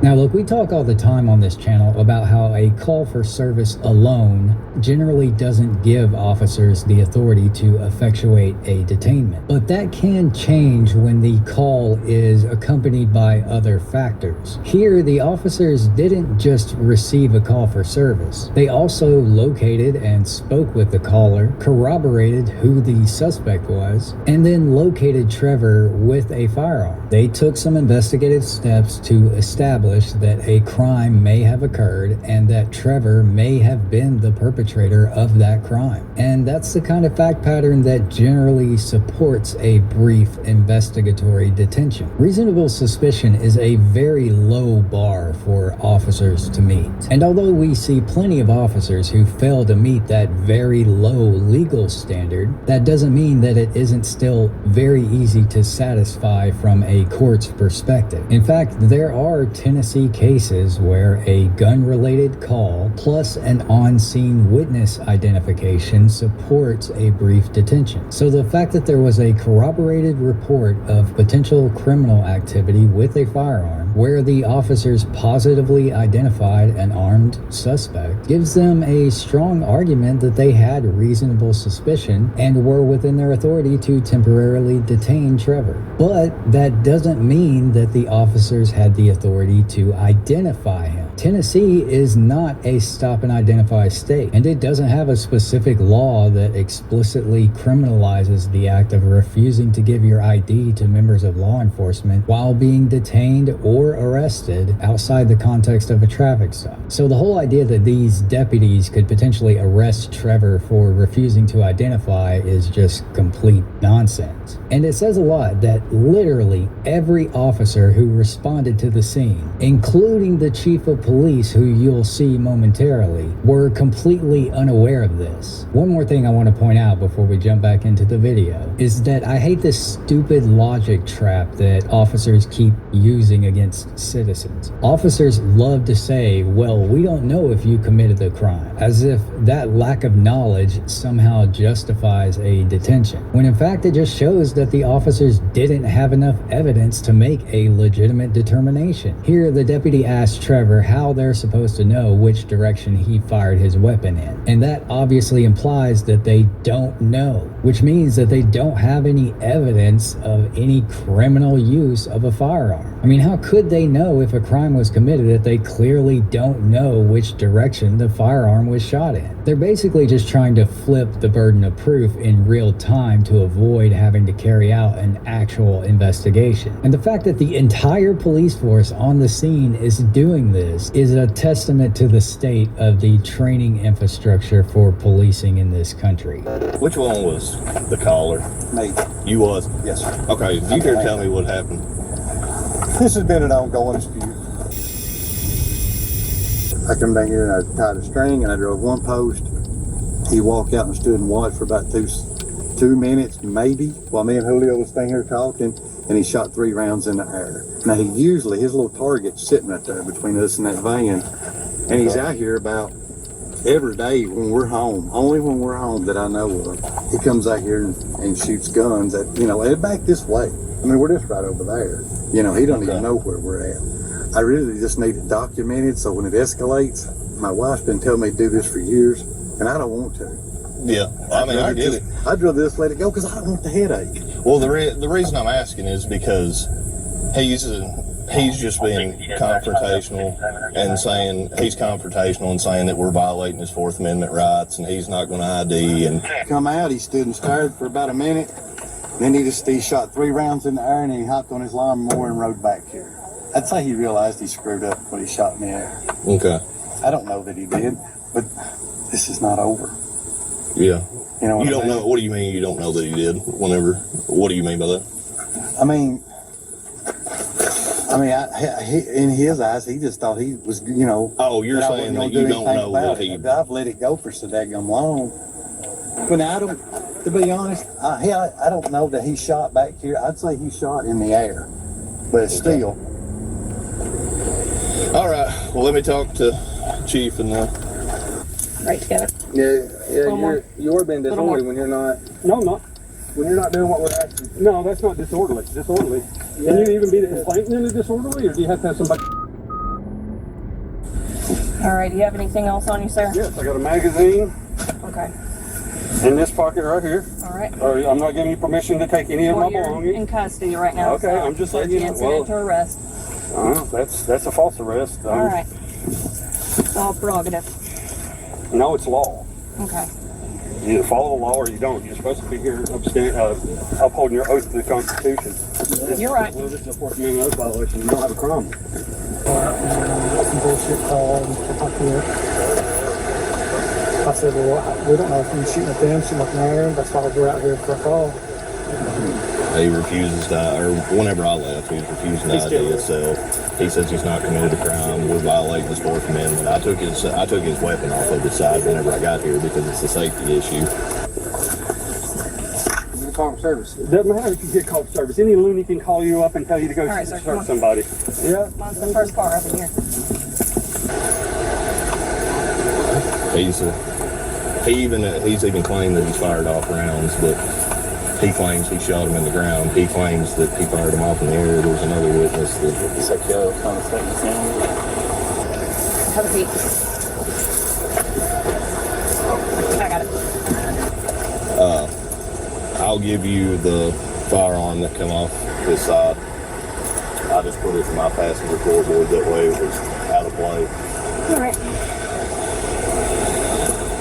Speaker 5: Now look, we talk all the time on this channel about how a call for service alone generally doesn't give officers the authority to effectuate a detainment. But that can change when the call is accompanied by other factors. Here, the officers didn't just receive a call for service. They also located and spoke with the caller, corroborated who the suspect was, and then located Trevor with a firearm. They took some investigative steps to establish that a crime may have occurred and that Trevor may have been the perpetrator of that crime. And that's the kind of fact pattern that generally supports a brief investigatory detention. Reasonable suspicion is a very low bar for officers to meet. And although we see plenty of officers who fail to meet that very low legal standard, that doesn't mean that it isn't still very easy to satisfy from a court's perspective. In fact, there are are Tennessee cases where a gun-related call plus an on-scene witness identification supports a brief detention. So the fact that there was a corroborated report of potential criminal activity with a firearm where the officers positively identified an armed suspect gives them a strong argument that they had reasonable suspicion and were within their authority to temporarily detain Trevor. But that doesn't mean that the officers had the authority to identify him. Tennessee is not a stop and identify state, and it doesn't have a specific law that explicitly criminalizes the act of refusing to give your ID to members of law enforcement while being detained or arrested outside the context of a traffic stop. So the whole idea that these deputies could potentially arrest Trevor for refusing to identify is just complete nonsense. And it says a lot that literally every officer who responded to the scene, including the chief of police, who you'll see momentarily, were completely unaware of this. One more thing I want to point out before we jump back into the video is that I hate this stupid logic trap that officers keep using against citizens. Officers love to say, well, we don't know if you committed the crime, as if that lack of knowledge somehow justifies a detention, when in fact it just shows that the officers didn't have enough evidence to make a legitimate determination. Here, the deputy asked Trevor how they're supposed to know which direction he fired his weapon in, and that obviously implies that they don't know, which means that they don't have any evidence of any criminal use of a firearm. I mean, how could they know if a crime was committed if they clearly don't know which direction the firearm was shot in? They're basically just trying to flip the burden of proof in real time to avoid having to carry out an actual investigation. And the fact that the entire police force on the scene is doing this is a testament to the state of the training infrastructure for policing in this country.
Speaker 1: Which one was the caller?
Speaker 6: Me.
Speaker 1: You was?
Speaker 6: Yes, sir.
Speaker 1: Okay, you care tell me what happened.
Speaker 6: This has been an ongoing dispute. I come down here and I tied a string and I drove one post. He walked out and stood and watched for about two minutes maybe while me and Julio was standing here talking, and he shot 3 rounds in the air. Now his little target's sitting right there between us and that van, and he's out here about every day when we're home. Only when we're home that I know of. He comes out here and shoots guns at, and back this way. I mean, we're just right over there. He don't even know where we're at. I really just need it documented so when it escalates, my wife's been telling me to do this for years, and I don't want to.
Speaker 1: Yeah, I mean, I get it.
Speaker 6: I'd rather just let it go because I don't want the headache.
Speaker 1: Well, the reason I'm asking is because he's just being confrontational and saying that we're violating his Fourth Amendment rights and he's not going to ID. And
Speaker 6: come out, he stood and stared for about a minute. Then he shot 3 rounds in the air and he hopped on his lawnmower and rode back here. I'd say he realized he screwed up when he shot in the air.
Speaker 1: Okay.
Speaker 6: I don't know that he did, but this is not over.
Speaker 1: Yeah.
Speaker 6: You know what
Speaker 1: you don't know. What do you mean you don't know that he did? What do you mean by that?
Speaker 6: I mean, in his eyes, he just thought he was,
Speaker 1: Oh, you're saying that you don't know that he...
Speaker 6: I've let it go for so daggone long. But now, to be honest, I don't know that he shot back here. I'd say he shot in the air, but still.
Speaker 1: All right. Well, let me talk to Chief and
Speaker 12: Right together.
Speaker 2: Yeah. You're being disorderly when you're not.
Speaker 24: No, I'm not.
Speaker 2: When you're not doing what we're asking.
Speaker 24: No, that's not disorderly. Disorderly. Can you even be blatantly disorderly, or do you have to have somebody?
Speaker 12: All right. Do you have anything else on you, sir?
Speaker 24: Yes, I got a magazine
Speaker 12: Okay.
Speaker 24: in this pocket right here.
Speaker 12: All right.
Speaker 24: Or I'm not giving you permission to take any of my
Speaker 12: You're
Speaker 24: belongings.
Speaker 12: in custody right now.
Speaker 24: Okay, I'm just letting you know.
Speaker 12: Incident to arrest.
Speaker 24: That's a false arrest.
Speaker 12: All right. All prerogative.
Speaker 24: No, it's law.
Speaker 12: Okay.
Speaker 24: You either follow the law or you don't. You're supposed to be here upholding your oath to the Constitution.
Speaker 12: You're right.
Speaker 24: Well, this is a Fourth Amendment oath violation. You don't have a crime.
Speaker 2: Some bullshit call and talk to you. I said, well, we don't know if he's shooting at them, shooting at the air. That's why we're out here for a call.
Speaker 1: he refuses to, or whenever I left, he was refusing to ID himself. He says he's not committed a crime. We're violating his Fourth Amendment. I took his weapon off of his side whenever I got here because it's a safety issue.
Speaker 2: call for service.
Speaker 24: It doesn't matter if you get called for service. Any loony can call you up and tell you to go
Speaker 12: All right, sir, come
Speaker 24: search
Speaker 12: on.
Speaker 24: somebody. Yeah.
Speaker 12: Mine's the first car up in here.
Speaker 1: He's even claimed that he's fired off rounds, but he claims he shot him in the ground. He claims that he fired him off in the air. There's another witness that
Speaker 12: Have a seat. I got it.
Speaker 1: I'll give you the firearm that come off this side. I just put it in my passenger floorboard, that way it was out of play.
Speaker 12: All right.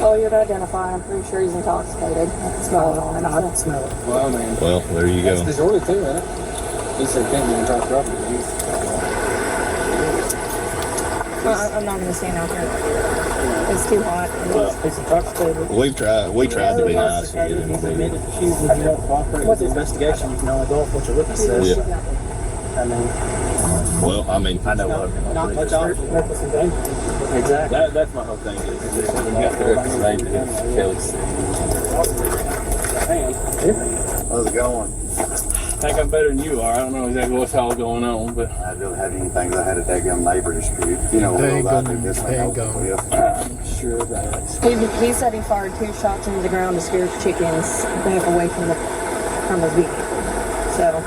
Speaker 12: Oh, you're to identify. I'm pretty sure he's intoxicated. I can smell it on him.
Speaker 2: I can smell it. Well, man.
Speaker 1: Well, there you go.
Speaker 2: That's disorderly too, isn't it? He said he can't be intoxicated property.
Speaker 12: I'm not going to stand out here. It's too hot.
Speaker 2: He's intoxicated.
Speaker 1: We tried to be nice and get him to be.
Speaker 2: What's the investigation? You can only go off what your witness says.
Speaker 1: Yeah.
Speaker 2: I mean,
Speaker 1: I know what.
Speaker 2: not much off reckless endangerment. Exactly.
Speaker 7: That's my whole thing. Is when you got the reckless endangerment, Kelly's.
Speaker 6: How's it going?
Speaker 7: I think I'm better than you are. I don't know exactly what's all going on, but
Speaker 6: I don't have anything. I had a daggum neighbor dispute. You know, I do this thing with.
Speaker 7: I'm sure that.
Speaker 12: He said he fired 2 shots into the ground to scare chickens back away from the vehicle. So,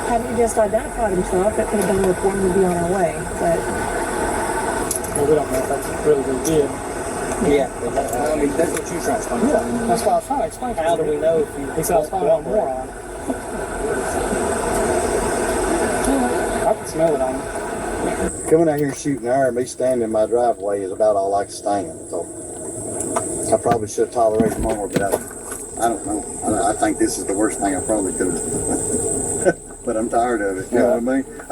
Speaker 12: had he just identified himself, it could have been a report and we'd be on our way. But
Speaker 2: Well, we don't know if that's really what he did. Yeah. I mean, that's what you're trying to explain. Yeah. That's what I was trying to explain. How do we know if he said I was following a moron? I can smell it on him.
Speaker 6: Coming out here and shooting air, me standing in my driveway is about all I can stand. So I probably should tolerate more, but I don't know. I think this is the worst thing I probably could have. But I'm tired of it. You know what I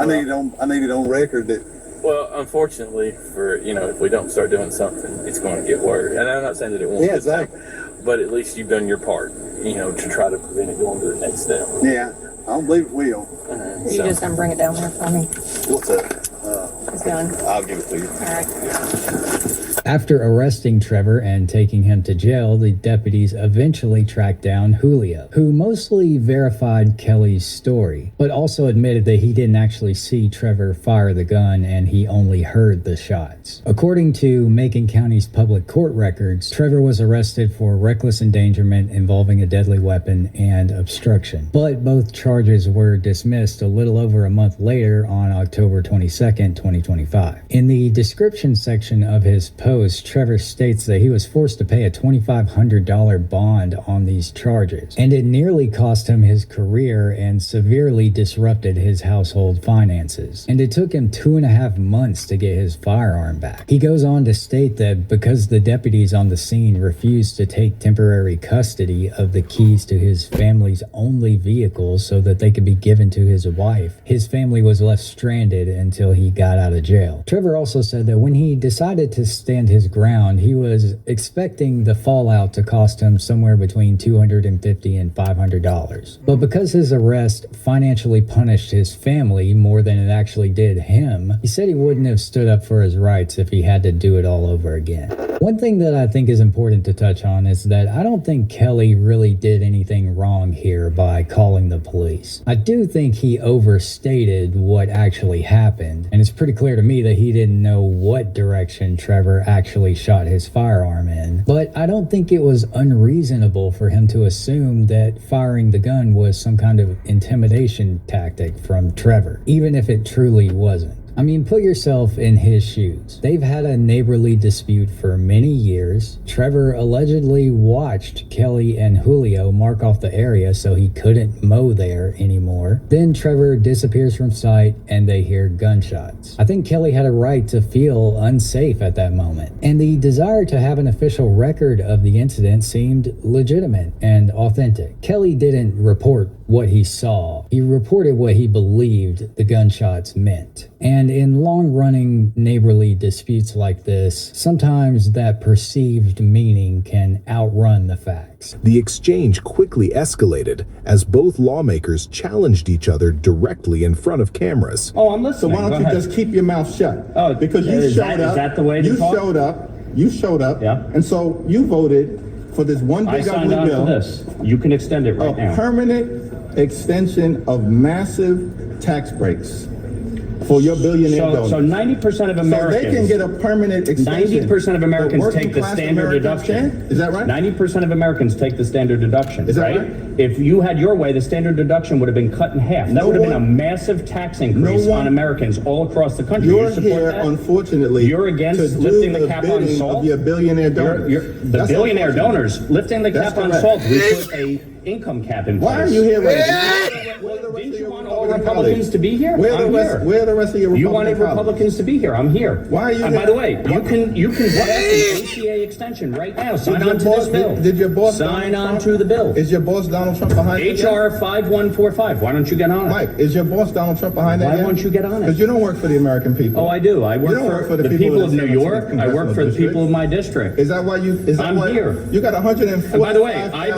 Speaker 6: mean? I need it on record that.
Speaker 7: Well, unfortunately, if we don't start doing something, it's going to get worse. And I'm not saying that it won't.
Speaker 6: Yeah, exactly.
Speaker 7: But at least you've done your part, to try to prevent it going to the next step.
Speaker 6: Yeah, I don't believe it will.
Speaker 12: you just going to bring it down here for me?
Speaker 1: What's that?
Speaker 12: His gun.
Speaker 1: I'll give it to you.
Speaker 12: All right.
Speaker 5: After arresting Trevor and taking him to jail, the deputies eventually tracked down Julio, who mostly verified Kelly's story, but also admitted that he didn't actually see Trevor fire the gun and he only heard the shots. According to Macon County's public court records, Trevor was arrested for reckless endangerment involving a deadly weapon and obstruction, but both charges were dismissed a little over a month later on October 22nd, 2025. In the description section of his post, Trevor states that he was forced to pay a $2,500 bond on these charges, and it nearly cost him his career and severely disrupted his household finances. And it took him 2.5 months to get his firearm back. He goes on to state that because the deputies on the scene refused to take temporary custody of the keys to his family's only vehicle so that they could be given to his wife, his family was left stranded until he got out of jail. Trevor also said that when he decided to stand his ground, he was expecting the fallout to cost him somewhere between $250 and $500. But because his arrest financially punished his family more than it actually did him, he said he wouldn't have stood up for his rights if he had to do it all over again. One thing that I think is important to touch on is that I don't think Kelly really did anything wrong here by calling the police. I do think he overstated what actually happened, and it's pretty clear to me that he didn't know what direction Trevor actually shot his firearm in. But I don't think it was unreasonable for him to assume that firing the gun was some kind of intimidation tactic from Trevor, even if it truly wasn't. I mean, put yourself in his shoes. They've had a neighborly dispute for many years. Trevor allegedly watched Kelly and Julio mark off the area so he couldn't mow there anymore. Then Trevor disappears from sight and they hear gunshots. I think Kelly had a right to feel unsafe at that moment. And the desire to have an official record of the incident seemed legitimate and authentic. Kelly didn't report what he saw. He reported what he believed the gunshots meant. And in long-running neighborly disputes like this, sometimes that perceived meaning can outrun the facts.
Speaker 8: The exchange quickly escalated as both lawmakers challenged each other directly in front of cameras.
Speaker 9: Oh, I'm listening. So why don't you just keep your mouth shut? Oh, because you showed up. Is that the way to talk? You showed up. Yeah. And so you voted for this one
Speaker 22: I
Speaker 9: big
Speaker 22: signed
Speaker 9: ugly
Speaker 22: on
Speaker 9: bill.
Speaker 22: for this. You can extend it right
Speaker 9: A
Speaker 22: now.
Speaker 9: permanent extension of massive tax breaks for your billionaire donors.
Speaker 22: So 90% of Americans.
Speaker 9: So they can get a permanent extension.
Speaker 22: 90% of Americans
Speaker 9: But
Speaker 22: take the
Speaker 9: working-class
Speaker 22: standard
Speaker 9: Americans
Speaker 22: deduction.
Speaker 9: can't? Is that right?
Speaker 22: 90% of Americans take the standard deduction.
Speaker 9: Is that
Speaker 22: right?
Speaker 9: right?
Speaker 22: If you had your way, the standard deduction would have been cut in half. That
Speaker 9: No
Speaker 22: would have been a
Speaker 9: one-
Speaker 22: massive tax increase
Speaker 9: no one-
Speaker 22: on Americans all across the country.
Speaker 9: You're
Speaker 22: You support
Speaker 9: here,
Speaker 22: that?
Speaker 9: unfortunately,
Speaker 22: You're against
Speaker 9: to do
Speaker 22: lifting the cap on
Speaker 9: bidding
Speaker 22: salt?
Speaker 9: of your billionaire donors.
Speaker 22: The
Speaker 9: That's
Speaker 22: billionaire
Speaker 9: unfortunate.
Speaker 22: donors lifting the
Speaker 9: That's
Speaker 22: cap on
Speaker 9: correct.
Speaker 22: salt. We put a income cap in place.
Speaker 9: Why are you here right now?
Speaker 22: Didn't you want all Republicans to be here?
Speaker 9: Where
Speaker 22: I'm
Speaker 9: the rest?
Speaker 22: here.
Speaker 9: Where are the rest of your
Speaker 22: You
Speaker 9: Republican
Speaker 22: wanted
Speaker 9: colleagues?
Speaker 22: Republicans to be here. I'm here.
Speaker 9: Why are you
Speaker 22: And
Speaker 9: here?
Speaker 22: by the way, you can pass an ACA extension right now. Sign
Speaker 9: your
Speaker 22: on to
Speaker 9: boss-
Speaker 22: this bill.
Speaker 9: Did your boss
Speaker 22: sign
Speaker 9: Donald
Speaker 22: on
Speaker 9: Trump-
Speaker 22: to the bill?
Speaker 9: Is your boss Donald Trump behind it?
Speaker 22: HR 5145. Why don't you get on it?
Speaker 9: Mike, is your boss Donald Trump behind that?
Speaker 22: Why won't you get on it?
Speaker 9: Because you don't work for the American people.
Speaker 22: Oh, I do. I
Speaker 9: You
Speaker 22: work
Speaker 9: don't work
Speaker 22: for the people of
Speaker 9: the
Speaker 22: New
Speaker 9: 17th
Speaker 22: York. I work for the
Speaker 9: Congressional
Speaker 22: people of my district.
Speaker 9: Is that why you? Is that
Speaker 22: I'm
Speaker 9: why
Speaker 22: here.
Speaker 9: You got 140.
Speaker 22: And by the way, I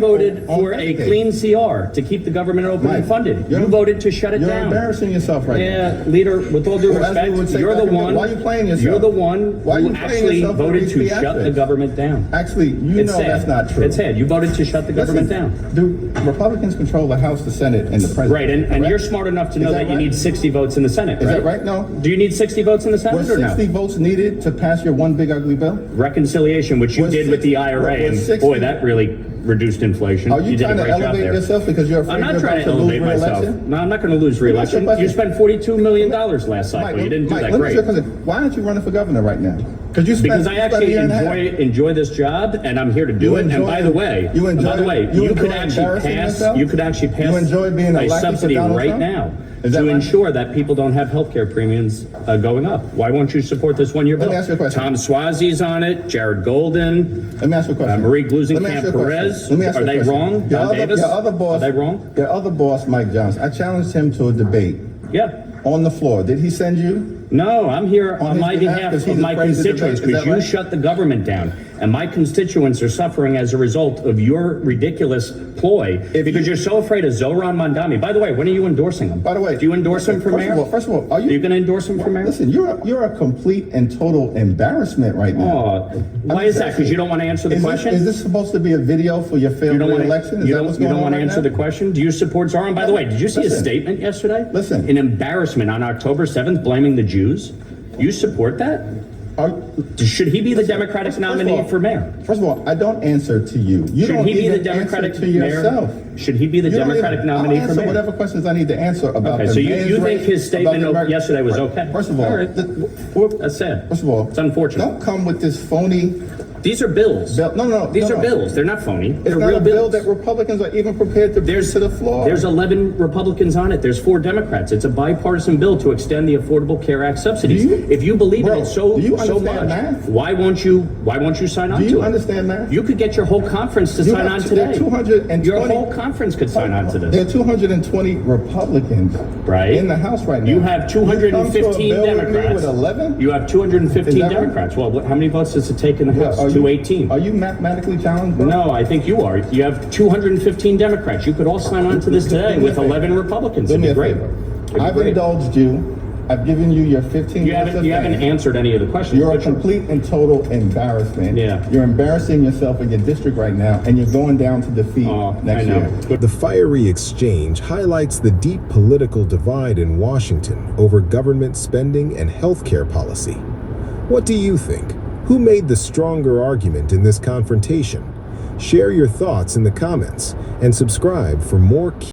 Speaker 22: voted for a clean CR to keep the government open and funded. You voted to shut it
Speaker 9: You're
Speaker 22: down.
Speaker 9: embarrassing yourself right now.
Speaker 22: Yeah, leader, with all due
Speaker 9: Well, as we would
Speaker 22: respect,
Speaker 9: say
Speaker 22: you're
Speaker 9: back
Speaker 22: the
Speaker 9: in the-
Speaker 22: one.
Speaker 9: why are you playing yourself?
Speaker 22: You're the one
Speaker 9: Why are
Speaker 22: who
Speaker 9: you playing
Speaker 22: actually
Speaker 9: yourself with
Speaker 22: voted
Speaker 9: these
Speaker 22: to shut the
Speaker 9: theatrics?
Speaker 22: government down.
Speaker 9: Actually, you
Speaker 22: It's
Speaker 9: know
Speaker 22: sad.
Speaker 9: that's not true.
Speaker 22: It's sad. You voted to shut the government down.
Speaker 9: Do Republicans control the House, the Senate, and the president?
Speaker 22: Right, and
Speaker 9: Correct?
Speaker 22: you're smart enough to know
Speaker 9: Is
Speaker 22: that you
Speaker 9: right?
Speaker 22: need 60 votes in the Senate,
Speaker 9: Is
Speaker 22: right?
Speaker 9: that right? No.
Speaker 22: Do you need 60 votes in the Senate
Speaker 9: Were
Speaker 22: or no?
Speaker 9: 60 votes needed to pass your one big ugly bill?
Speaker 22: Reconciliation, which you
Speaker 9: Was
Speaker 22: did with the
Speaker 9: 60
Speaker 22: IRA,
Speaker 9: was
Speaker 22: and
Speaker 9: 60
Speaker 22: boy, that really reduced inflation.
Speaker 9: Are you
Speaker 22: did a
Speaker 9: trying to
Speaker 22: great job
Speaker 9: elevate
Speaker 22: there.
Speaker 9: yourself because you're afraid
Speaker 22: I'm not
Speaker 9: you're
Speaker 22: trying
Speaker 9: about
Speaker 22: to
Speaker 9: to lose
Speaker 22: elevate myself.
Speaker 9: re-election?
Speaker 22: No, I'm not going to lose
Speaker 9: Let me ask you a
Speaker 22: re-election. You
Speaker 9: question.
Speaker 22: spent $42 million last cycle. You didn't do
Speaker 9: Mike,
Speaker 22: that
Speaker 9: let me ask you a
Speaker 22: great.
Speaker 9: question. Why aren't you running for governor right now? Because you spent,
Speaker 22: Because I
Speaker 9: you spent a
Speaker 22: actually
Speaker 9: year and a half.
Speaker 22: enjoy this job, and I'm here to do
Speaker 9: You
Speaker 22: it. And
Speaker 9: enjoy
Speaker 22: by the way,
Speaker 9: you enjoy
Speaker 22: you could actually
Speaker 9: embarrassing
Speaker 22: pass.
Speaker 9: yourself?
Speaker 22: You could actually pass
Speaker 9: You enjoy being a
Speaker 22: a
Speaker 9: lackey for
Speaker 22: subsidy
Speaker 9: Donald
Speaker 22: right
Speaker 9: Trump?
Speaker 22: now
Speaker 9: Is that
Speaker 22: to
Speaker 9: right?
Speaker 22: ensure that people don't have health care premiums going up. Why won't you support this one-year bill?
Speaker 9: Let me ask you a question.
Speaker 22: Tom Swazi's on it. Jared Golden.
Speaker 9: Let me ask you a question.
Speaker 22: Marie
Speaker 9: Let me ask you
Speaker 22: Glusenkamp
Speaker 9: a question.
Speaker 22: Perez.
Speaker 9: Let me ask
Speaker 22: Are
Speaker 9: you a
Speaker 22: they
Speaker 9: question.
Speaker 22: wrong?
Speaker 9: Your
Speaker 22: Don
Speaker 9: other,
Speaker 22: Davis.
Speaker 9: your other boss,
Speaker 22: Are they wrong?
Speaker 9: Your other boss, Mike Johnson. I challenged him to a debate
Speaker 22: Yeah.
Speaker 9: on the floor. Did he send you?
Speaker 22: No, I'm here on
Speaker 9: his
Speaker 22: my
Speaker 9: behalf,
Speaker 22: behalf
Speaker 9: 'cause
Speaker 22: of
Speaker 9: he's
Speaker 22: my
Speaker 9: afraid to debate.
Speaker 22: constituents
Speaker 9: Is
Speaker 22: because
Speaker 9: that
Speaker 22: you
Speaker 9: right?
Speaker 22: shut the government down. And my constituents are suffering as a result of your ridiculous ploy because you're so afraid of Zohran Mandami. By the way, when are you endorsing him?
Speaker 9: By the way,
Speaker 22: do you endorse him for mayor?
Speaker 9: First of all, are you
Speaker 22: going to endorse him for mayor?
Speaker 9: Listen, you're a complete and total embarrassment right now.
Speaker 22: Oh, why is that? Because you don't want to answer the question?
Speaker 9: Is this supposed to be a video for your failed
Speaker 22: You don't want
Speaker 9: re-election?
Speaker 22: to.
Speaker 9: Is
Speaker 22: You
Speaker 9: that
Speaker 22: don't,
Speaker 9: what's
Speaker 22: you
Speaker 9: going
Speaker 22: don't
Speaker 9: on
Speaker 22: want to
Speaker 9: right
Speaker 22: answer
Speaker 9: now?
Speaker 22: the question. Do you support Zohran? By the way, did you see his
Speaker 9: Listen.
Speaker 22: statement yesterday?
Speaker 9: Listen.
Speaker 22: An embarrassment on October 7th, blaming the Jews. You support that? Should he be the Democratic nominee for mayor?
Speaker 9: First of all, I don't answer to you. You
Speaker 22: Should
Speaker 9: don't
Speaker 22: he be the
Speaker 9: even
Speaker 22: Democratic
Speaker 9: answer to
Speaker 22: mayor?
Speaker 9: yourself.
Speaker 22: Should he be the
Speaker 9: You don't
Speaker 22: Democratic
Speaker 9: even-
Speaker 22: nominee
Speaker 9: I'll
Speaker 22: for
Speaker 9: answer
Speaker 22: mayor?
Speaker 9: whatever questions I need to answer about
Speaker 22: Okay,
Speaker 9: the
Speaker 22: so you
Speaker 9: man's
Speaker 22: think
Speaker 9: race,
Speaker 22: his
Speaker 9: about
Speaker 22: statement
Speaker 9: the American-
Speaker 22: yesterday was okay?
Speaker 9: First of all,
Speaker 22: All right. That's sad.
Speaker 9: First of all,
Speaker 22: it's unfortunate.
Speaker 9: Don't come with this phony.
Speaker 22: These are bills.
Speaker 9: No.
Speaker 22: These
Speaker 9: no,
Speaker 22: are
Speaker 9: no.
Speaker 22: bills. They're not phony.
Speaker 9: It's
Speaker 22: They're
Speaker 9: not
Speaker 22: real
Speaker 9: a bill
Speaker 22: bills.
Speaker 9: that Republicans are even prepared to bring to the floor.
Speaker 22: There's 11 Republicans on it. There's 4 Democrats. It's a bipartisan bill to extend the Affordable Care Act subsidies. If you believe in it so
Speaker 9: do you
Speaker 22: so
Speaker 9: understand
Speaker 22: much,
Speaker 9: math?
Speaker 22: why won't you sign on to it?
Speaker 9: Do you understand math?
Speaker 22: You could get your whole conference to
Speaker 9: You
Speaker 22: sign
Speaker 9: have
Speaker 22: on
Speaker 9: to- there
Speaker 22: today.
Speaker 9: are 220
Speaker 22: Your whole conference could sign on to this.
Speaker 9: There are 220 Republicans
Speaker 22: Right.
Speaker 9: in the House right now.
Speaker 22: You have 215
Speaker 9: You come to a bill with me
Speaker 22: Democrats.
Speaker 9: with 11?
Speaker 22: You have 215
Speaker 9: Is that right?
Speaker 22: Democrats. Well, how many votes does it take in the House?
Speaker 9: Are you-
Speaker 22: 218.
Speaker 9: Are you mathematically challenged, bro?
Speaker 22: No, I think you are. You have 215 Democrats. You could all sign on to this today with 11 Republicans.
Speaker 9: Do
Speaker 22: It'd
Speaker 9: me
Speaker 22: be
Speaker 9: a
Speaker 22: great.
Speaker 9: favor.
Speaker 22: It'd be
Speaker 9: I've
Speaker 22: great.
Speaker 9: indulged you. I've given you your 15
Speaker 22: You
Speaker 9: minutes
Speaker 22: haven't
Speaker 9: of
Speaker 22: you haven't
Speaker 9: fame.
Speaker 22: answered any of the questions.
Speaker 9: You're a
Speaker 22: but you-
Speaker 9: complete and total embarrassment.
Speaker 22: Yeah.
Speaker 9: You're embarrassing yourself in your district right now, and you're going down to defeat next year.
Speaker 8: The fiery exchange highlights the deep political divide in Washington over government spending and healthcare policy. What do you think? Who made the stronger argument in this confrontation? Share your thoughts in the comments and subscribe for more